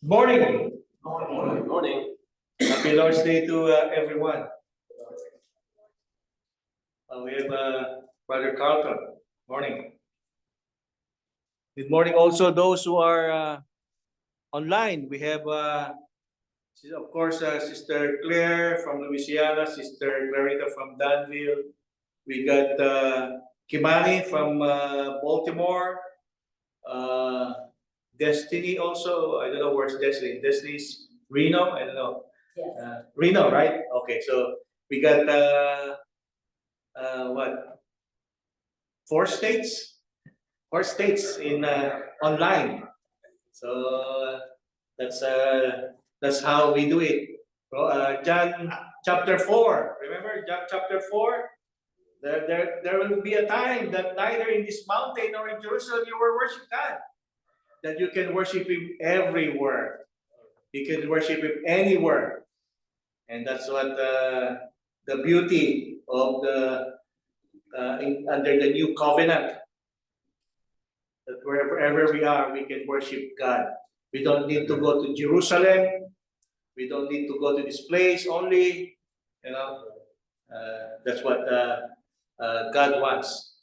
Morning. Morning. Morning. Happy Lord's Day to everyone. We have Brother Carlton. Morning. Good morning also those who are online. We have, of course, Sister Claire from Louisiana, Sister Clarita from Danville. We got Kimani from Baltimore. Destiny also. I don't know where's Destiny. Destiny's Reno. I don't know. Yes. Reno, right? Okay, so we got what? Four states? Four states in online. So that's how we do it. So, John chapter 4. Remember John chapter 4? There will be a time that neither in this mountain nor in Jerusalem you will worship God. That you can worship Him everywhere. You can worship Him anywhere. And that's what the beauty of the under the new covenant. That wherever we are, we can worship God. We don't need to go to Jerusalem. We don't need to go to this place only. You know, that's what God wants.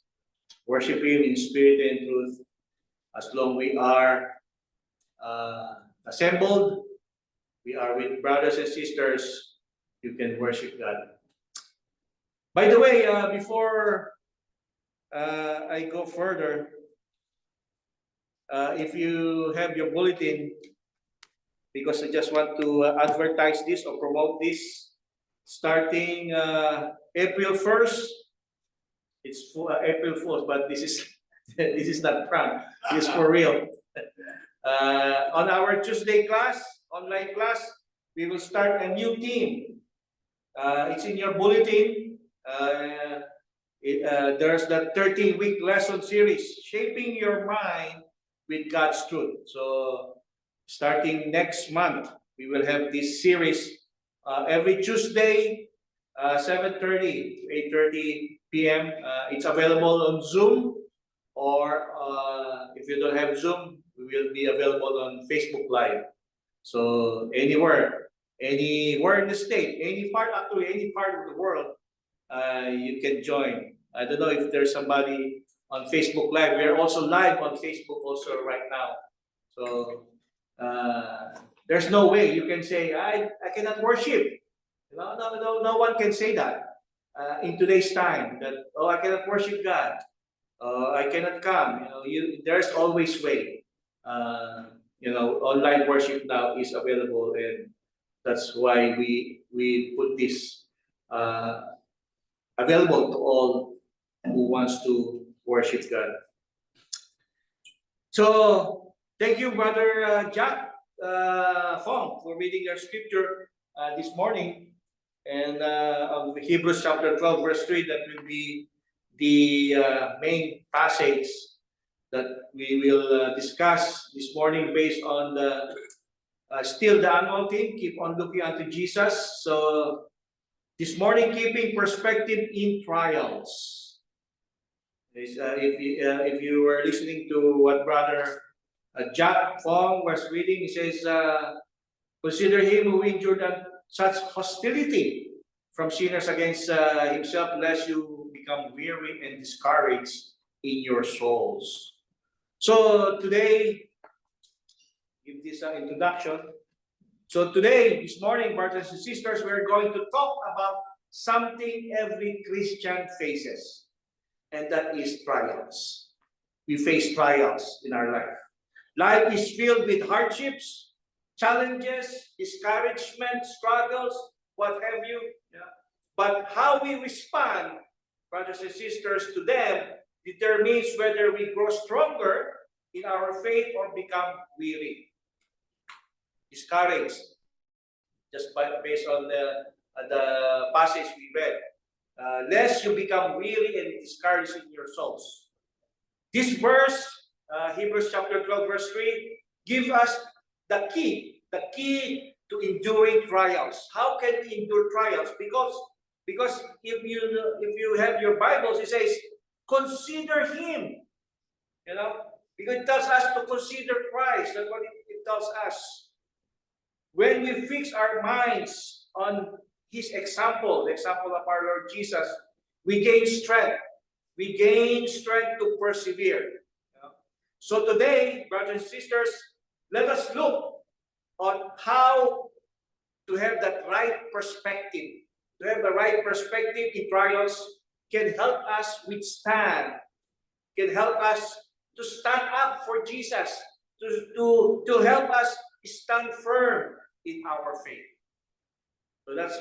Worship Him in spirit and truth. As long we are assembled, we are with brothers and sisters, you can worship God. By the way, before I go further, if you have your bulletin, because I just want to advertise this or promote this, starting April 1st, it's April 4th, but this is this is not prank, this is for real. On our Tuesday class, online class, we will start a new team. It's in your bulletin. There's the 13-week lesson series, Shaping Your Mind with God's Truth. So starting next month, we will have this series every Tuesday, 7:30 to 8:30 p.m. It's available on Zoom, or if you don't have Zoom, we will be available on Facebook Live. So anywhere in the state, any part of the world, you can join. I don't know if there's somebody on Facebook Live. We are also live on Facebook also right now. So there's no way you can say I cannot worship. No one can say that in today's time. That I cannot worship God. I cannot come. There's always way. Online worship now is available, and that's why we put this available to all who wants to worship God. So thank you, Brother Jack Fong, for reading your scripture this morning, and of Hebrews chapter 12, verse 3. That will be the main passage that we will discuss this morning, based on the still the annual theme, keep on looking unto Jesus. So this morning, keeping perspective in trials. If you were listening to what Brother Jack Fong was reading, he says, consider him who endured such hostility from sinners against himself, lest you become weary and discouraged in your souls. So today, give this introduction. So today, this morning, brothers and sisters, we're going to talk about something every Christian faces, and that is trials. We face trials in our life. Life is filled with hardships, challenges, discouragement, struggles, what have you. Yeah. But how we respond, brothers and sisters, to them determines whether we grow stronger in our faith or become weary, discouraged, just based on the passage we read. Lest you become weary and discouraged in your souls. This verse, Hebrews chapter 12, verse 3, give us the key to enduring trials. How can we endure trials? Because if you have your Bibles, it says, consider Him. Because it tells us to consider Christ. That's what it tells us. When we fix our minds on His example, the example of our Lord Jesus, we gain strength. We gain strength to persevere. So today, brothers and sisters, let us look on how to have that right perspective. To have the right perspective in trials can help us withstand, can help us to stand up for Jesus, to help us stand firm in our faith. So that's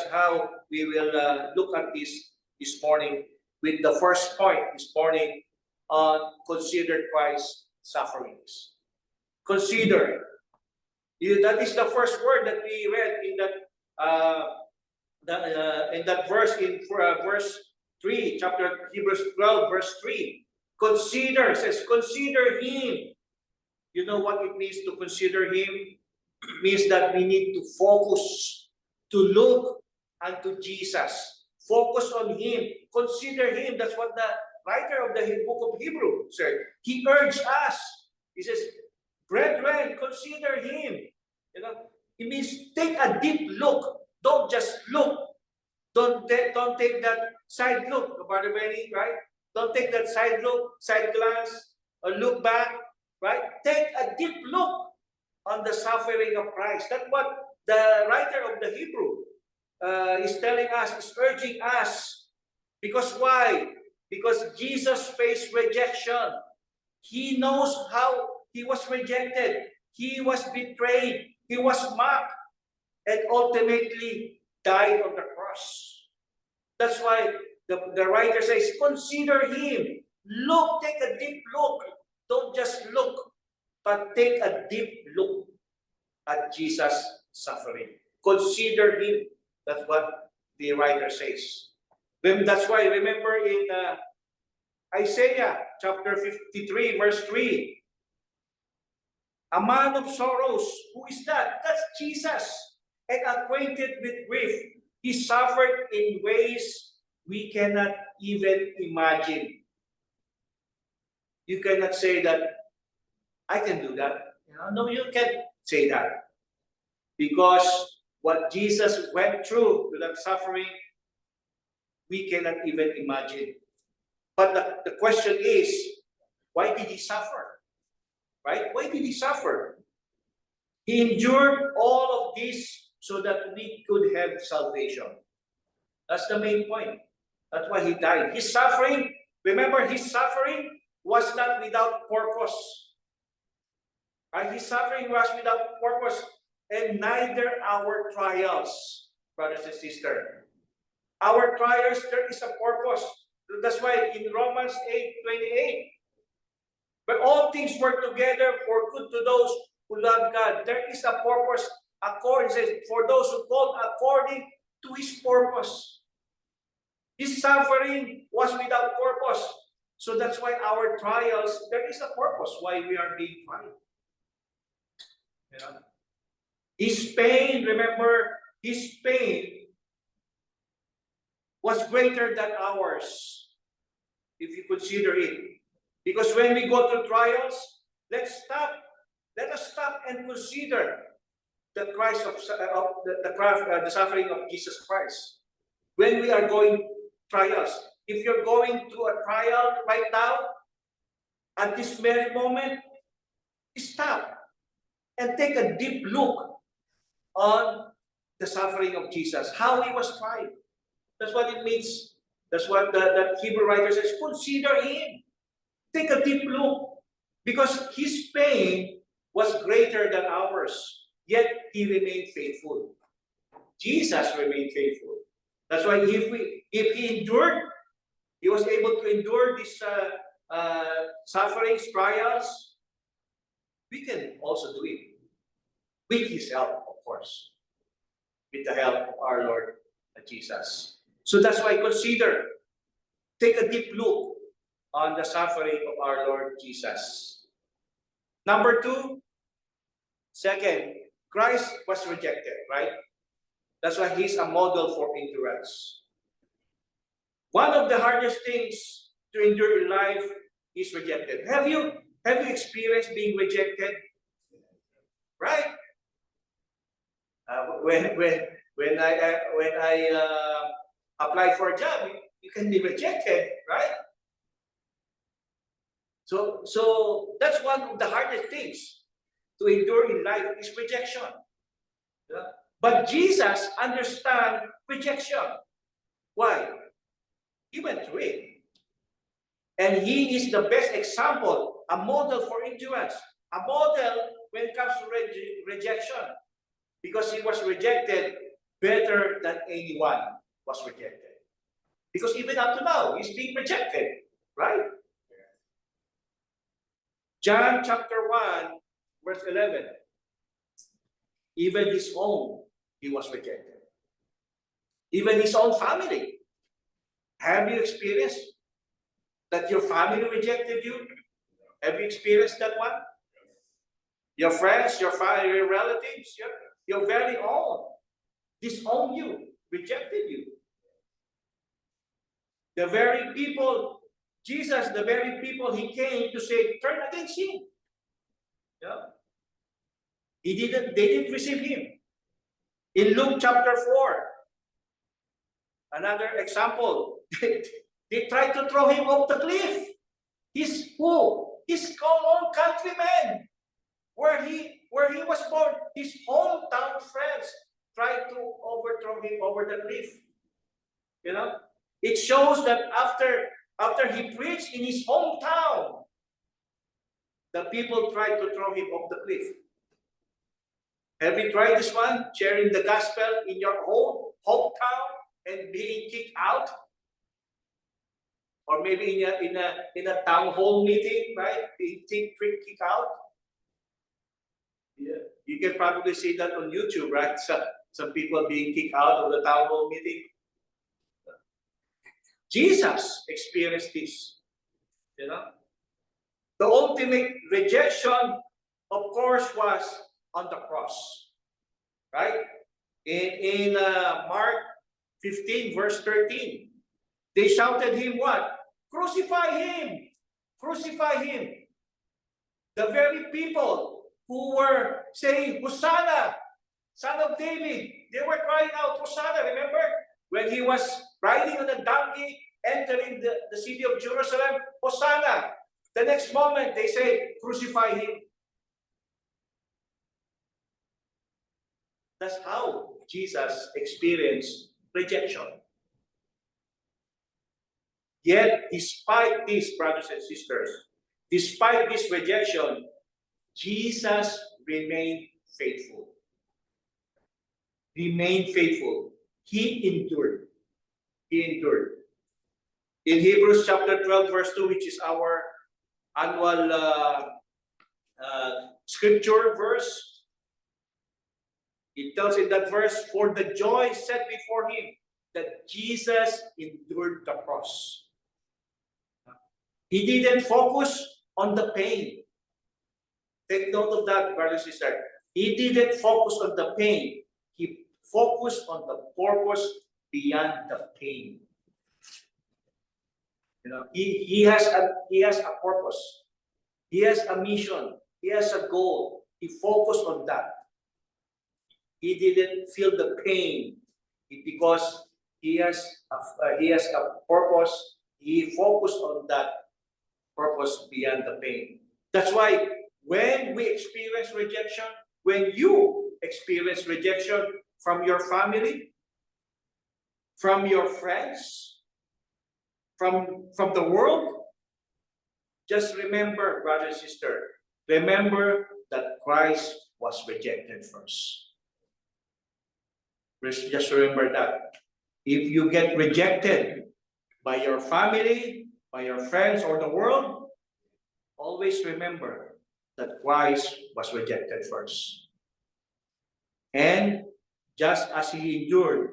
how we will look at this morning with the first point this morning on consider Christ's sufferings. Consider. That is the first word that we read in that verse in verse 3, chapter Hebrews 12, verse 3. Consider, says, consider Him. You know what it means to consider Him? It means that we need to focus, to look unto Jesus. Focus on Him. Consider Him. That's what the writer of the book of Hebrews said. He urged us. He says, brethren, consider Him. You know, it means take a deep look. Don't just look. Don't take that side look, Brother Benny, right? Don't take that side look, side glance, or look back, right? Take a deep look on the suffering of Christ. That's what the writer of the Hebrew is telling us, is urging us. Because why? Because Jesus faced rejection. He knows how He was rejected. He was betrayed. He was mocked. And ultimately died on the cross. That's why the writer says, consider Him. Look, take a deep look. Don't just look, but take a deep look at Jesus' suffering. Consider Him. That's what the writer says. That's why, remember in Isaiah chapter 53, verse 3, a man of sorrows, who is that? That's Jesus. And acquainted with grief, He suffered in ways we cannot even imagine. You cannot say that, I can do that. No, you can't say that. Because what Jesus went through with that suffering, we cannot even imagine. But the question is, why did He suffer? Right? Why did He suffer? He endured all of this so that we could have salvation. That's the main point. That's why He died. His suffering, remember, His suffering was not without purpose. Right? His suffering was without purpose, and neither our trials, brothers and sisters. Our trials, there is a purpose. That's why in Romans 8:28, but all things work together for good to those who love God. There is a purpose, according, says, for those who call according to His purpose. His suffering was without purpose. So that's why our trials, there is a purpose why we are being tried. You know? His pain, remember, His pain was greater than ours, if you consider it. Because when we go through trials, let us stop and consider the suffering of Jesus Christ. When we are going trials, if you're going through a trial right now, at this very moment, stop and take a deep look on the suffering of Jesus, how He was tried. That's what it means. That's what the Hebrew writer says. Consider Him. Take a deep look. Because His pain was greater than ours. Yet He remained faithful. Jesus remained faithful. That's why if He endured, He was able to endure these sufferings, trials, we can also do it. With His help, of course. With the help of our Lord Jesus. So that's why consider, take a deep look on the suffering of our Lord Jesus. Number two, second, Christ was rejected, right? That's why He's a model for endurance. One of the hardest things to endure in life is rejected. Have you experienced being rejected? Right? When I apply for a job, you can be rejected, right? So that's one of the hardest things to endure in life is rejection. Yeah? But Jesus understands rejection. Why? He went through it. And he is the best example, a model for endurance, a model when it comes to rejection. Because he was rejected better than anyone was rejected. Because even up to now, he's being rejected, right? John chapter 1, verse 11. Even his own, he was rejected. Even his own family. Have you experienced that your family rejected you? Have you experienced that one? Your friends, your family, your relatives, your very own disowned you, rejected you. The very people, Jesus, the very people he came to say, turn against him. Yeah. They didn't receive him. In Luke chapter 4, another example, they tried to throw him off the cliff. His who? His own countrymen, where he was born, his hometown friends tried to overthrow him over the cliff. You know, it shows that after he preached in his hometown, the people tried to throw him off the cliff. Have you tried this one? Sharing the gospel in your own hometown and being kicked out? Or maybe in a town hall meeting, right? Being kicked out. Yeah, you can probably see that on YouTube, right? Some people being kicked out of the town hall meeting. Jesus experienced this. You know, the ultimate rejection, of course, was on the cross, right? In Mark 15, verse 13, they shouted him what? Crucify him! Crucify him! The very people who were saying, Hosanna, Son of David, they were crying out, Hosanna, remember? When he was riding on a donkey, entering the city of Jerusalem, Hosanna. The next moment, they say, crucify him. That's how Jesus experienced rejection. Yet, despite this, brothers and sisters, despite this rejection, Jesus remained faithful. Remained faithful. He endured. He endured. In Hebrews chapter 12, verse 2, which is our annual scripture verse, it tells in that verse, for the joy set before him, that Jesus endured the cross. He didn't focus on the pain. Take note of that, brother and sister. He didn't focus on the pain. He focused on the purpose beyond the pain. You know, he has a purpose. He has a mission. He has a goal. He focused on that. He didn't feel the pain because he has a purpose. He focused on that purpose beyond the pain. That's why when we experience rejection, when you experience rejection from your family, from your friends, from the world, just remember, brother and sister, remember that Christ was rejected first. Just remember that. If you get rejected by your family, by your friends, or the world, always remember that Christ was rejected first. And just as he endured,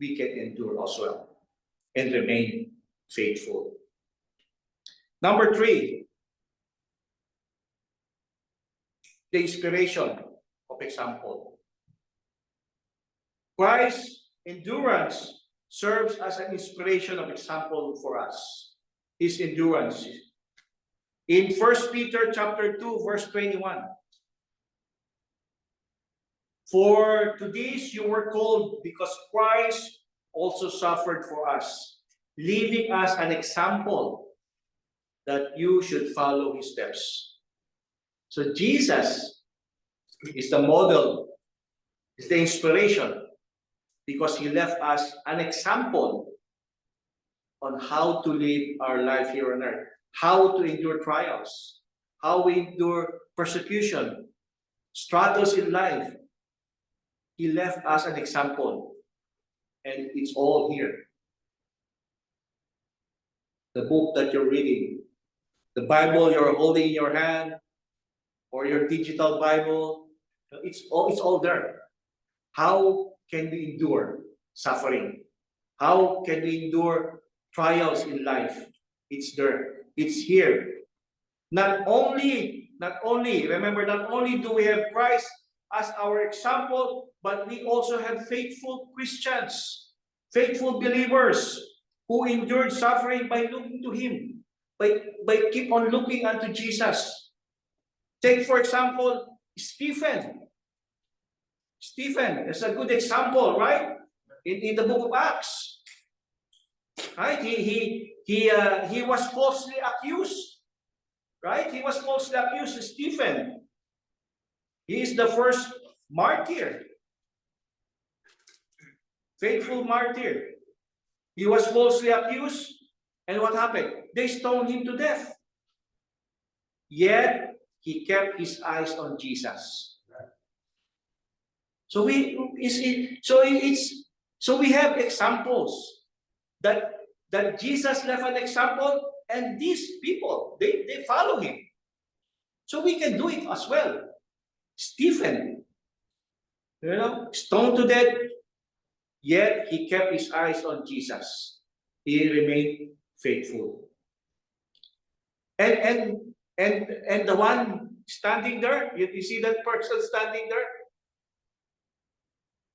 we can endure as well and remain faithful. Number 3, the inspiration of example. Christ's endurance serves as an inspiration of example for us. His endurance. In 1 Peter chapter 2, verse 21. For to this you were called, because Christ also suffered for us, leaving us an example that you should follow his steps. So Jesus is the model, is the inspiration, because he left us an example on how to live our life here on earth, how to endure trials, how we endure persecution, struggles in life. He left us an example, and it's all here. The book that you're reading, the Bible you're holding in your hand, or your digital Bible, it's all there. How can we endure suffering? How can we endure trials in life? It's there. It's here. Not only, remember, not only do we have Christ as our example, but we also have faithful Christians, faithful believers who endured suffering by looking to him, by keep on looking unto Jesus. Take, for example, Stephen. Stephen is a good example, right? In the book of Acts, right? He was falsely accused, right? He was falsely accused. Stephen, he is the first martyr, faithful martyr. He was falsely accused, and what happened? They stoned him to death. Yet he kept his eyes on Jesus. So we have examples that Jesus left an example, and these people they follow him. So we can do it as well. Stephen, stoned to death, yet he kept his eyes on Jesus. He remained faithful. And the one standing there, you see that person standing there?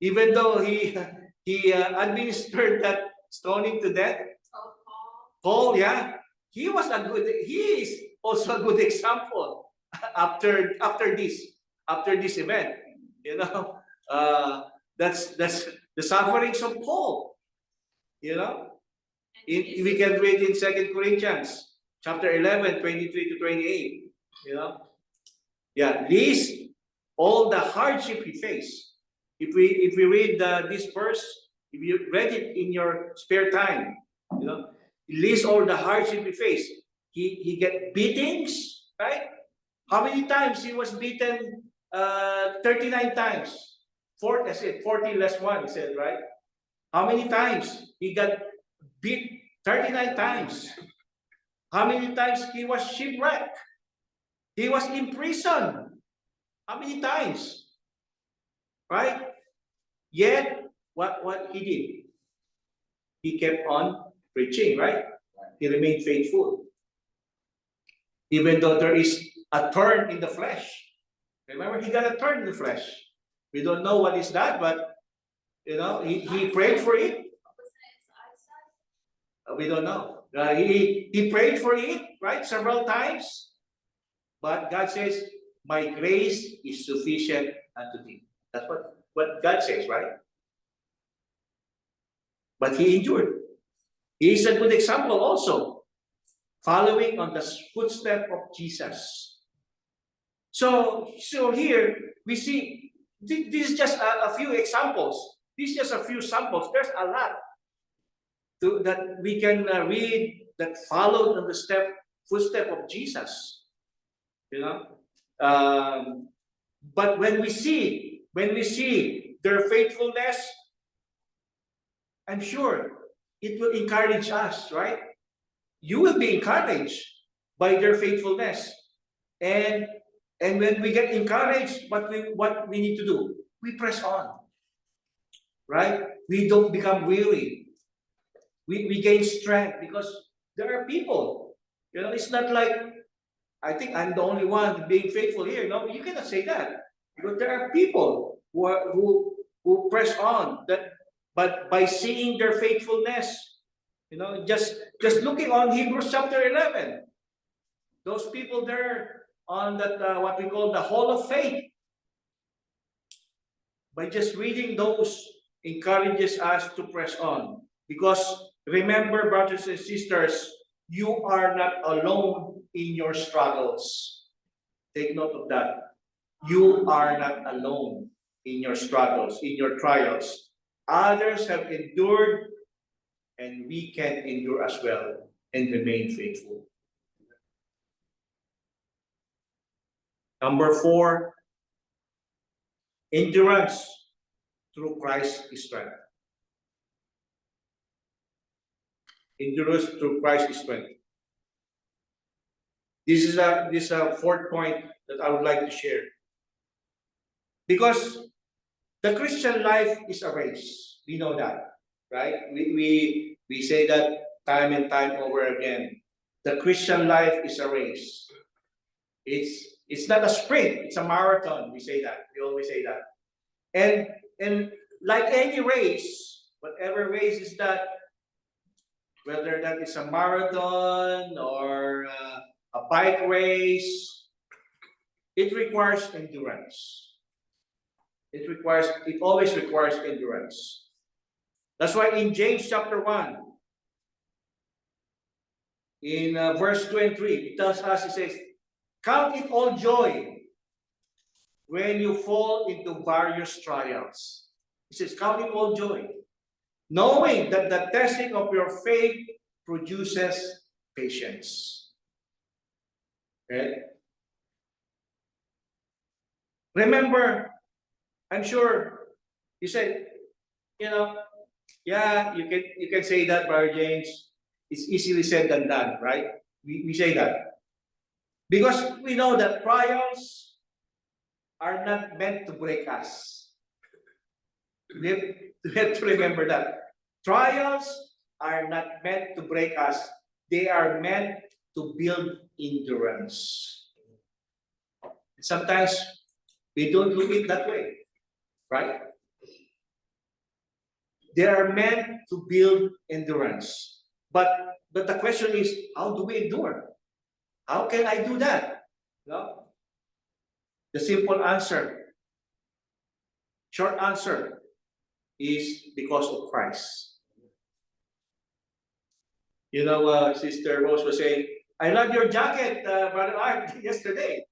Even though he administered that stoning to death, Paul, yeah, he is also a good example after this event. That's the sufferings of Paul. We can read in 2 Corinthians chapter 11, 23 to 28. List all the hardship he faced. If we read this verse, if you read it in your spare time, it lists all the hardship he faced. He get beatings, right? How many times he was beaten? 39 times. 40 less 1, he said, right? How many times he got beat? 39 times. How many times he was shipwrecked? He was in prison. How many times? Right? Yet, what he did? He kept on preaching, right? He remained faithful. Even though there is a thorn in the flesh. Remember, he got a thorn in the flesh. We don't know what is that, but he prayed for it. We don't know. He prayed for it, right? Several times. But God says, my grace is sufficient unto thee. That's what God says, right? But he endured. He is a good example also, following on the footsteps of Jesus. So here we see, this is just a few examples. This is just a few samples. There's a lot that we can read that followed on the footstep of Jesus. But when we see their faithfulness, I'm sure it will encourage us, right? You will be encouraged by their faithfulness. And when we get encouraged, what we need to do? We press on. Right? We don't become weary. We gain strength because there are people. It's not like I think I'm the only one being faithful here. No, you cannot say that. Because there are people who press on that, but by seeing their faithfulness, just looking on Hebrews chapter 11, those people there on that what we call the Hall of Faith, by just reading those encourages us to press on. Because remember, brothers and sisters, you are not alone in your struggles. Take note of that. You are not alone in your struggles, in your trials. Others have endured, and we can endure as well and remain faithful. Number 4, endurance through Christ's strength. Endurance through Christ's strength. This is a fourth point that I would like to share. Because the Christian life is a race. We know that, right? We say that time and time over again. The Christian life is a race. It's not a sprint, it's a marathon. We say that. We always say that. And like any race, whatever race is that, whether that is a marathon or a bike race, it requires endurance. It always requires endurance. That's why in James chapter 1, in verse 2 and 3, it tells us, it says, count it all joy when you fall into various trials. It says, count it all joy, knowing that the testing of your faith produces patience. Okay? Remember, I'm sure you said, yeah, you can say that, Brother James. It's easily said than done, right? We say that. Because we know that trials are not meant to break us. We have to remember that. Trials are not meant to break us. They are meant to build endurance. Sometimes we don't look it that way, right? They are meant to build endurance. But the question is, how do we endure? How can I do that? No? The simple answer, short answer, is because of Christ. Sister Rose was saying, I love your jacket, Brother Art, yesterday.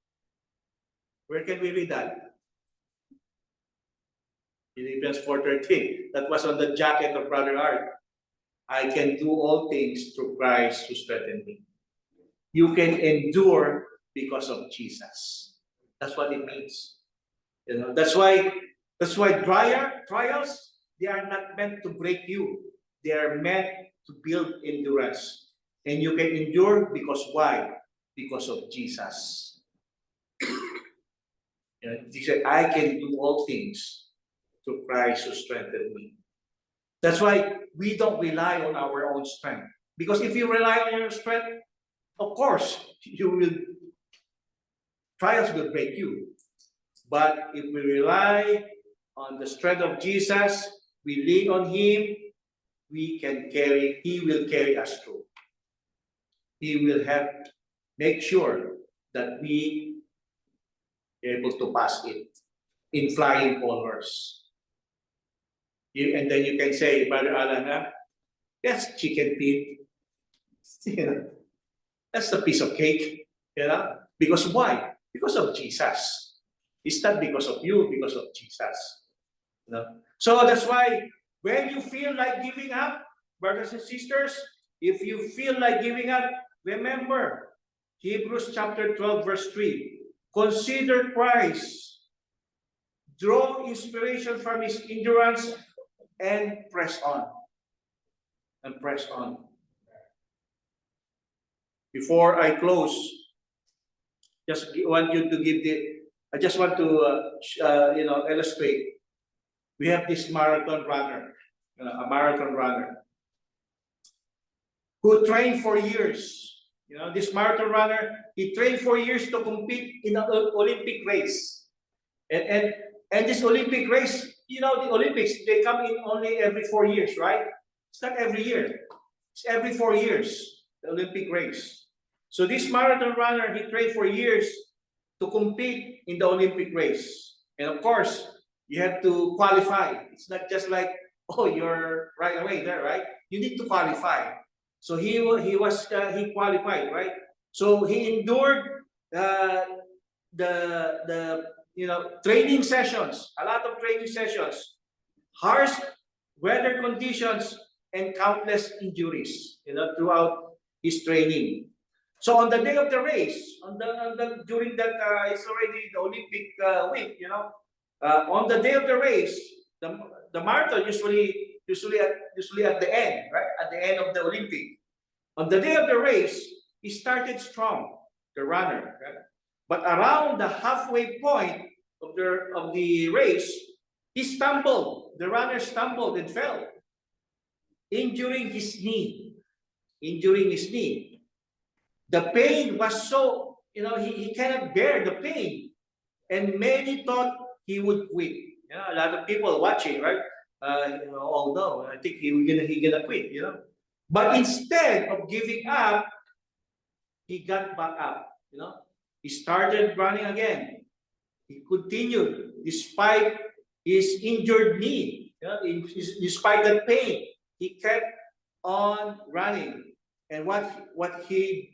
Where can we read that? Philippians 4:13. That was on the jacket of Brother Art. I can do all things through Christ who strengthens me. You can endure because of Jesus. That's what it means. That's why trials, they are not meant to break you. They are meant to build endurance. And you can endure because why? Because of Jesus. He said, I can do all things through Christ who strengthened me. That's why we don't rely on our own strength. Because if you rely on your strength, of course, trials will break you. But if we rely on the strength of Jesus, we lean on Him, He will carry us through. He will make sure that we are able to pass it in flying colors. And then you can say, Brother Alan, that's chicken feet. That's a piece of cake. Because why? Because of Jesus. It's not because of you, because of Jesus. So that's why when you feel like giving up, brothers and sisters, if you feel like giving up, remember Hebrews chapter 12, verse 3. Consider Christ. Draw inspiration from His endurance and press on. And press on. Before I close, I just want to illustrate. We have this marathon runner, a marathon runner, who trained for years. This marathon runner, he trained for years to compete in an Olympic race. And this Olympic race, the Olympics, they come in only every 4 years, right? It's not every year. It's every 4 years, the Olympic race. So this marathon runner, he trained for years to compete in the Olympic race. And of course, You have to qualify. It's not just like, oh, you're right away there, right? You need to qualify. So he qualified, right? So he endured the training sessions, a lot of training sessions, harsh weather conditions, and countless injuries, throughout his training. So on the day of the race, during that it's already the Olympic week, on the day of the race, the marathon usually at the end, right? At the end of the Olympic. On the day of the race, he started strong, the runner, right? But around the halfway point of the race, he stumbled. The runner stumbled and fell, injuring his knee. Injuring his knee. The pain was so, he cannot bear the pain. And many thought he would quit. A lot of people watching, right? Oh no, I think he gonna quit, But instead of giving up, he got back up, He started running again. He continued despite his injured knee, despite the pain. He kept on running. And what he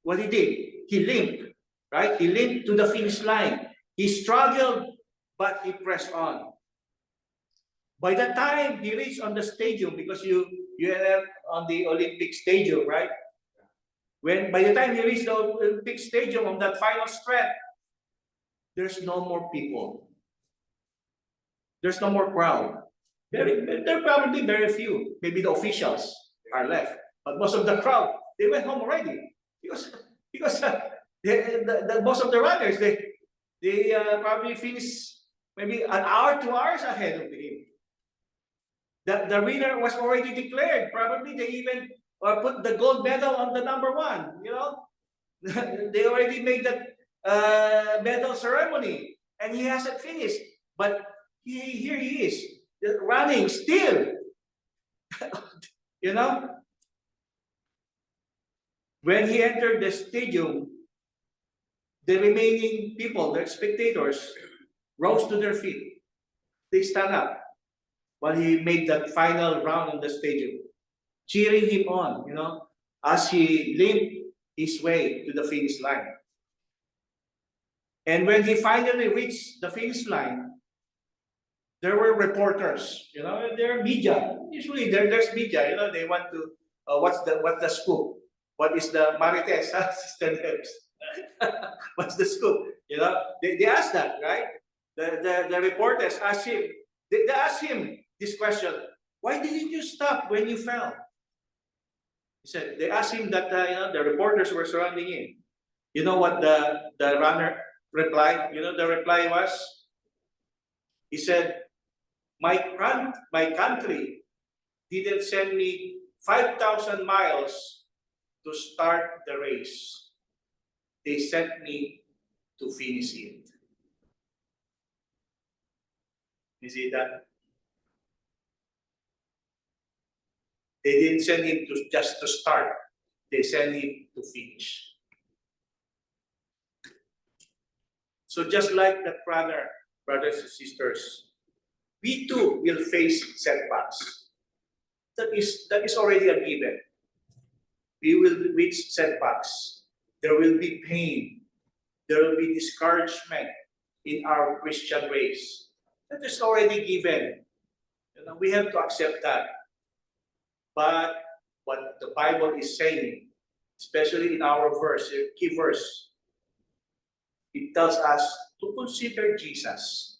did, he limped, right? He limped to the finish line. He struggled, but he pressed on. By the time he reached on the stadium, because you end up on the Olympic stadium, right? By the time he reached the Olympic stadium on that final stretch, there's no more people. There's no more crowd. There are probably very few. Maybe the officials are left, but most of the crowd, they went home already because most of the runners they probably finished maybe an hour, 2 hours ahead of him. The winner was already declared. Probably they even put the gold medal on the number one. They already made that medal ceremony, and he hasn't finished. But here he is, running still. When he entered the stadium, the remaining people, the spectators, rose to their feet. They stand up while he made that final round on the stadium, cheering him on, as he limped his way to the finish line. And when he finally reached the finish line, there were reporters, there are media. Usually there's media, they want to, what's the scoop? What is the Marites, Sister Nebs? What's the scoop? They asked that, right? The reporters asked him, they asked him this question: why didn't you stop when you fell? He said, they asked him that, the reporters were surrounding him. You know what the runner replied? The reply was, he said, my country didn't send me 5,000 miles to start the race. They sent me to finish it. You see that? They didn't send him just to start. They sent him to finish. So just like that runner, brothers and sisters, we too will face setbacks. That is already a given. We will reach setbacks. There will be pain. There will be discouragement in our Christian race. That is already given. We have to accept that. But what the Bible is saying, especially in our verse, key verse, it tells us to consider Jesus.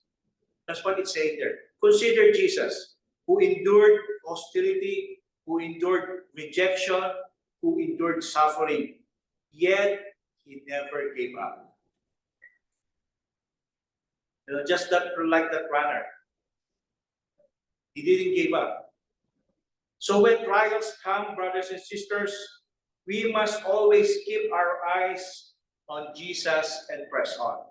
That's what it's saying there. Consider Jesus, who endured hostility, who endured rejection, who endured suffering, yet he never gave up. Just like that runner. He didn't give up. So when trials come, brothers and sisters, we must always keep our eyes on Jesus and press on.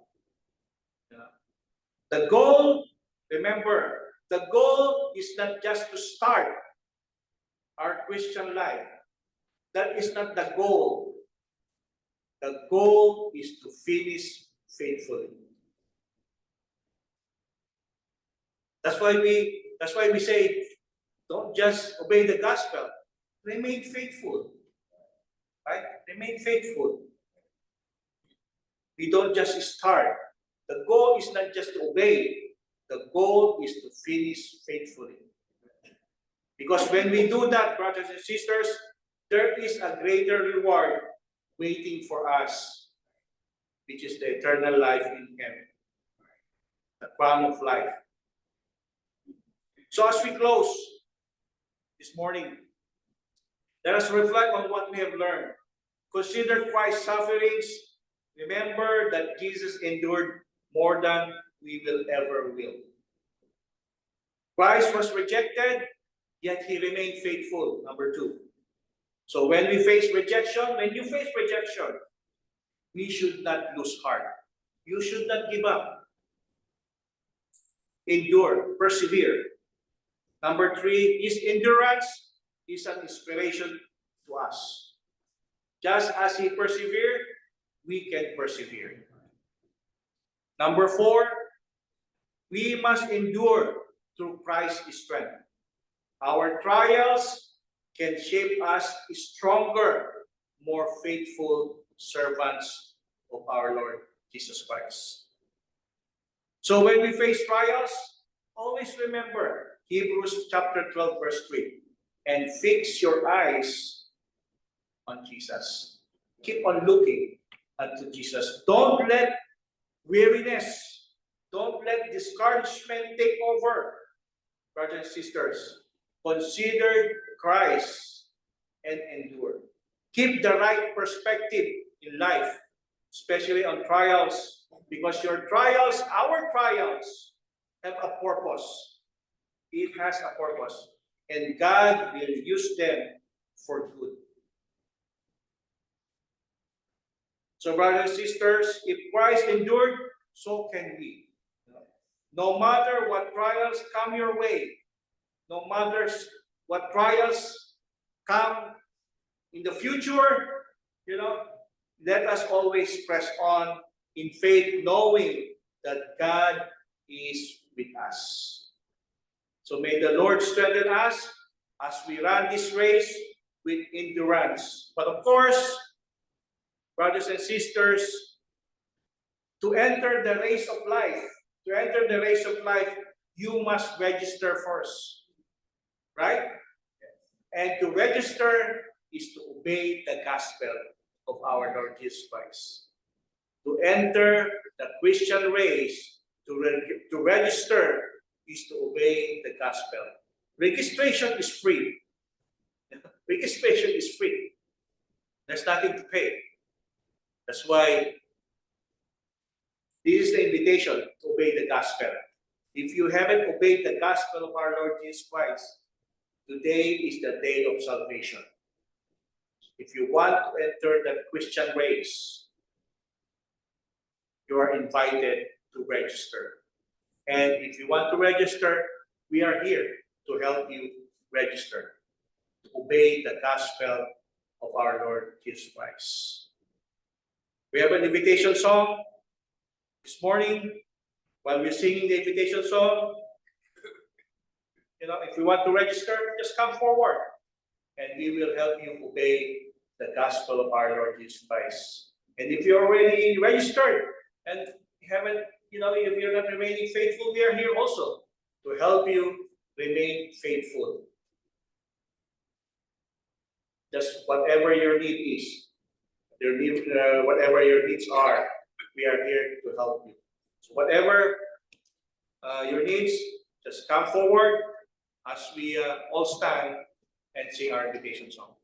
The goal, remember, the goal is not just to start our Christian life. That is not the goal. The goal is to finish faithfully. That's why we say, don't just obey the gospel. Remain faithful. Right? Remain faithful. We don't just start. The goal is not just to obey. The goal is to finish faithfully. Because when we do that, brothers and sisters, there is a greater reward waiting for us, which is the eternal life in heaven, the crown of life. So as we close this morning, let us reflect on what we have learned. Consider Christ's sufferings. Remember that Jesus endured more than we will ever will. Christ was rejected, yet he remained faithful. Number 2. So when we face rejection, when you face rejection, we should not lose heart. You should not give up. Endure, persevere. Number 3, his endurance is an inspiration to us. Just as he persevered, we can persevere. Number 4, we must endure through Christ's strength. Our trials can shape us stronger, more faithful servants of our Lord Jesus Christ. So when we face trials, always remember Hebrews chapter 12, verse 3, and fix your eyes on Jesus. Keep on looking unto Jesus. Don't let weariness, don't let discouragement take over. Brothers and sisters, consider Christ and endure. Keep the right perspective in life, especially on trials, because your trials, our trials, have a purpose. It has a purpose, and God will use them for good. So, brothers and sisters, if Christ endured, so can we. No matter what trials come your way, no matter what trials come in the future, let us always press on in faith, knowing that God is with us. So may the Lord strengthen us as we run this race with endurance. But of course, brothers and sisters, to enter the race of life, you must register first. Right? And to register is to obey the gospel of our Lord Jesus Christ. To enter the Christian race, to register is to obey the gospel. Registration is free. Registration is free. There's nothing to pay. That's why this is the invitation to obey the gospel. If you haven't obeyed the gospel of our Lord Jesus Christ, today is the day of salvation. If you want to enter the Christian race, you are invited to register. And if you want to register, we are here to help you register, to obey the gospel of our Lord Jesus Christ. We have an invitation song this morning. While we're singing the invitation song, if you want to register, just come forward and we will help you obey the gospel of our Lord Jesus Christ. And if you're already registered and haven't, if you're not remaining faithful, we are here also to help you remain faithful. Just whatever your need is, whatever your needs are, we are here to help you. So whatever your needs, just come forward as we all stand and sing our invitation song.